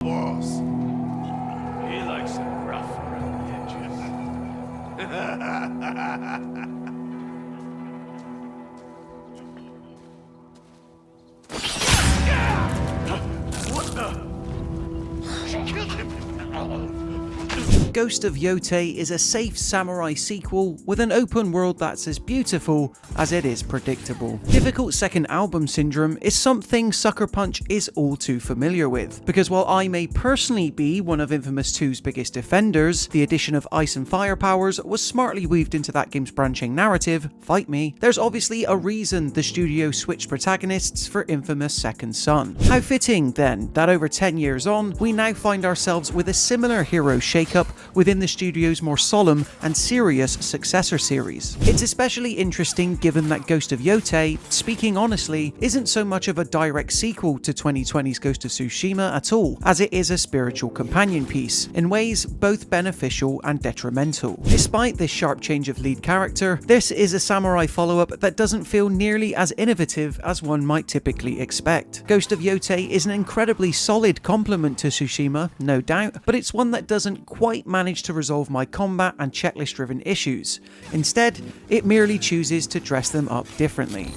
boss. He likes it rough around the edges. What the? She killed him! Ghost of Yotei is a safe samurai sequel with an open world that's as beautiful as it is predictable. Difficult second album syndrome is something Sucker Punch is all too familiar with, because while I may personally be one of Infamous 2's biggest defenders, the addition of ice and fire powers was smartly weaved into that game's branching narrative, fight me, there's obviously a reason the studio switched protagonists for Infamous Second Son. How fitting, then, that over 10 years on, we now find ourselves with a similar hero shakeup within the studio's more solemn and serious successor series. It's especially interesting given that Ghost of Yotei, speaking honestly, isn't so much of a direct sequel to 2020's Ghost of Tsushima at all, as it is a spiritual companion piece, in ways both beneficial and detrimental. Despite this sharp change of lead character, this is a samurai follow-up that doesn't feel nearly as innovative as one might typically expect. Ghost of Yotei is an incredibly solid complement to Tsushima, no doubt, but it's one that doesn't quite manage to resolve my combat and checklist driven issues. Instead, it merely chooses to dress them up differently.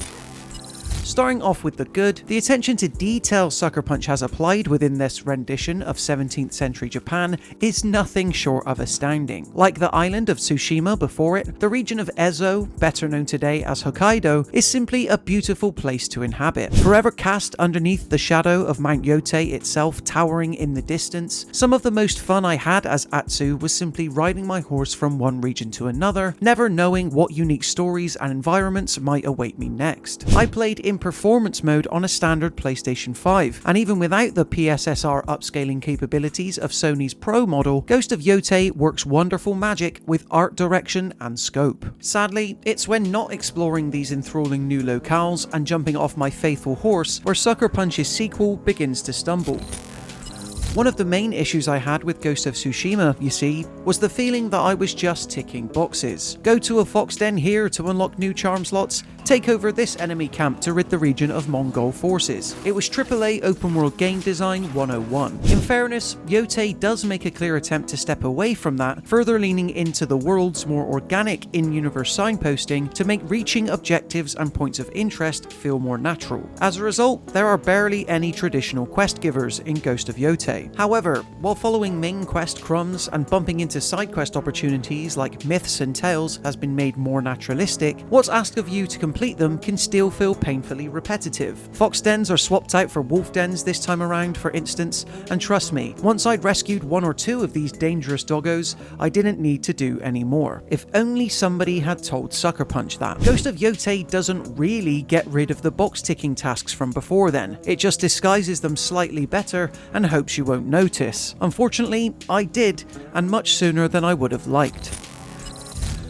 Starting off with the good, the attention to detail Sucker Punch has applied within this rendition of 17th century Japan is nothing short of astounding. Like the island of Tsushima before it, the region of Ezo, better known today as Hokkaido, is simply a beautiful place to inhabit. Forever cast underneath the shadow of Mount Yotei itself towering in the distance, some of the most fun I had as Atsu was simply riding my horse from one region to another, never knowing what unique stories and environments might await me next. I played in performance mode on a standard PlayStation 5, and even without the PSSR upscaling capabilities of Sony's Pro model, Ghost of Yotei works wonderful magic with art direction and scope. Sadly, it's when not exploring these enthralling new locales and jumping off my faithful horse where Sucker Punch's sequel begins to stumble. One of the main issues I had with Ghost of Tsushima, you see, was the feeling that I was just ticking boxes. Go to a fox den here to unlock new charm slots, take over this enemy camp to rid the region of Mongol forces. It was AAA open world game design 101. In fairness, Yotei does make a clear attempt to step away from that, further leaning into the world's more organic in-universe signposting to make reaching objectives and points of interest feel more natural. As a result, there are barely any traditional quest givers in Ghost of Yotei. However, while following main quest crumbs and bumping into side quest opportunities like myths and tales has been made more naturalistic, what's asked of you to complete them can still feel painfully repetitive. Fox dens are swapped out for wolf dens this time around, for instance, and trust me, once I'd rescued one or two of these dangerous doggos, I didn't need to do any more. If only somebody had told Sucker Punch that. Ghost of Yotei doesn't really get rid of the box ticking tasks from before then, it just disguises them slightly better and hopes you won't notice. Unfortunately, I did, and much sooner than I would have liked.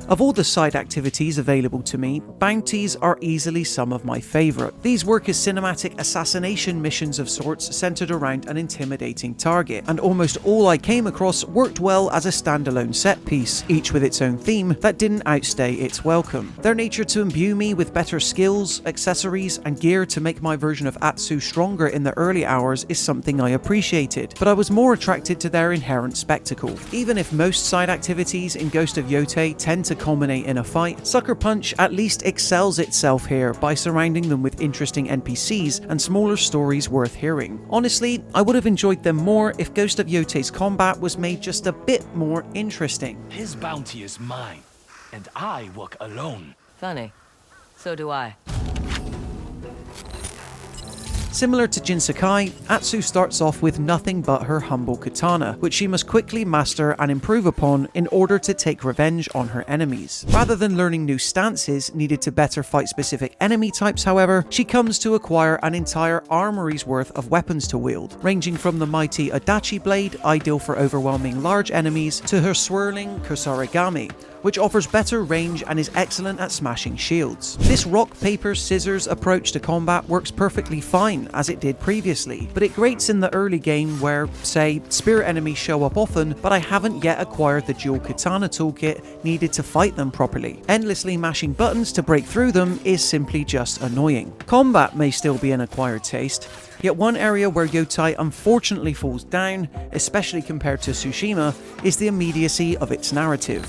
Of all the side activities available to me, bounties are easily some of my favourite. These work as cinematic assassination missions of sorts centred around an intimidating target, and almost all I came across worked well as a standalone set piece, each with its own theme that didn't outstay its welcome. Their nature to imbue me with better skills, accessories, and gear to make my version of Atsu stronger in the early hours is something I appreciated, but I was more attracted to their inherent spectacle. Even if most side activities in Ghost of Yotei tend to culminate in a fight, Sucker Punch at least excels itself here by surrounding them with interesting NPCs and smaller stories worth hearing. Honestly, I would have enjoyed them more if Ghost of Yotei's combat was made just a bit more interesting. His bounty is mine, and I work alone. Funny. So do I. Similar to Jin Sakai, Atsu starts off with nothing but her humble katana, which she must quickly master and improve upon in order to take revenge on her enemies. Rather than learning new stances needed to better fight specific enemy types, however, she comes to acquire an entire armory's worth of weapons to wield, ranging from the mighty Adachi blade, ideal for overwhelming large enemies, to her swirling Kusarigami, which offers better range and is excellent at smashing shields. This rock, paper, scissors approach to combat works perfectly fine, as it did previously, but it grates in the early game where, say, spirit enemies show up often, but I haven't yet acquired the dual katana toolkit needed to fight them properly. Endlessly mashing buttons to break through them is simply just annoying. Combat may still be an acquired taste, yet one area where Yotei unfortunately falls down, especially compared to Tsushima, is the immediacy of its narrative.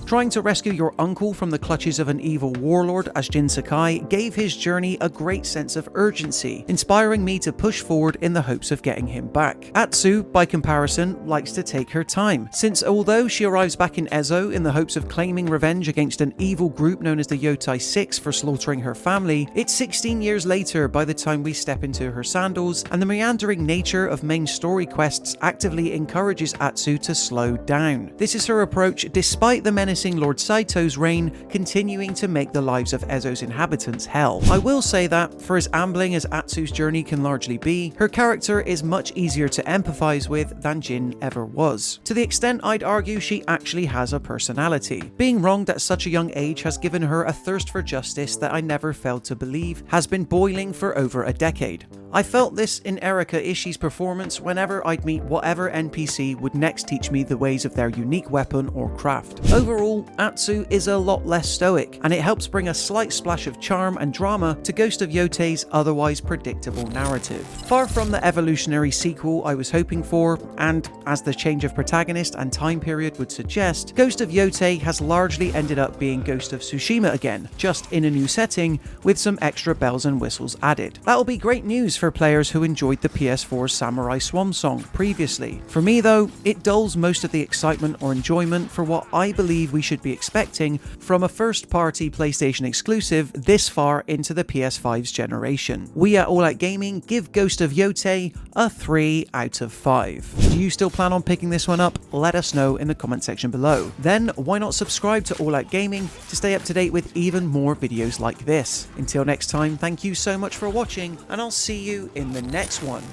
Trying to rescue your uncle from the clutches of an evil warlord as Jin Sakai gave his journey a great sense of urgency, inspiring me to push forward in the hopes of getting him back. Atsu, by comparison, likes to take her time, since although she arrives back in Ezo in the hopes of claiming revenge against an evil group known as the Yotei 6 for slaughtering her family, it's 16 years later by the time we step into her sandals, and the meandering nature of main story quests actively encourages Atsu to slow down. This is her approach despite the menacing Lord Saito's reign continuing to make the lives of Ezo's inhabitants hell. I will say that, for as ambling as Atsu's journey can largely be, her character is much easier to empathize with than Jin ever was. To the extent I'd argue she actually has a personality. Being wronged at such a young age has given her a thirst for justice that I never failed to believe has been boiling for over a decade. I felt this in Erika Ishii's performance whenever I'd meet whatever NPC would next teach me the ways of their unique weapon or craft. Overall, Atsu is a lot less stoic, and it helps bring a slight splash of charm and drama to Ghost of Yotei's otherwise predictable narrative. Far from the evolutionary sequel I was hoping for, and as the change of protagonist and time period would suggest, Ghost of Yotei has largely ended up being Ghost of Tsushima again, just in a new setting with some extra bells and whistles added. That'll be great news for players who enjoyed the PS4's Samurai Swan Song previously. For me though, it dulls most of the excitement or enjoyment for what I believe we should be expecting from a first-party PlayStation exclusive this far into the PS5's generation. We at All Out Gaming give Ghost of Yotei a 3 out of 5. Do you still plan on picking this one up? Let us know in the comment section below. Then why not subscribe to All Out Gaming to stay up to date with even more videos like this. Until next time, thank you so much for watching, and I'll see you in the next one.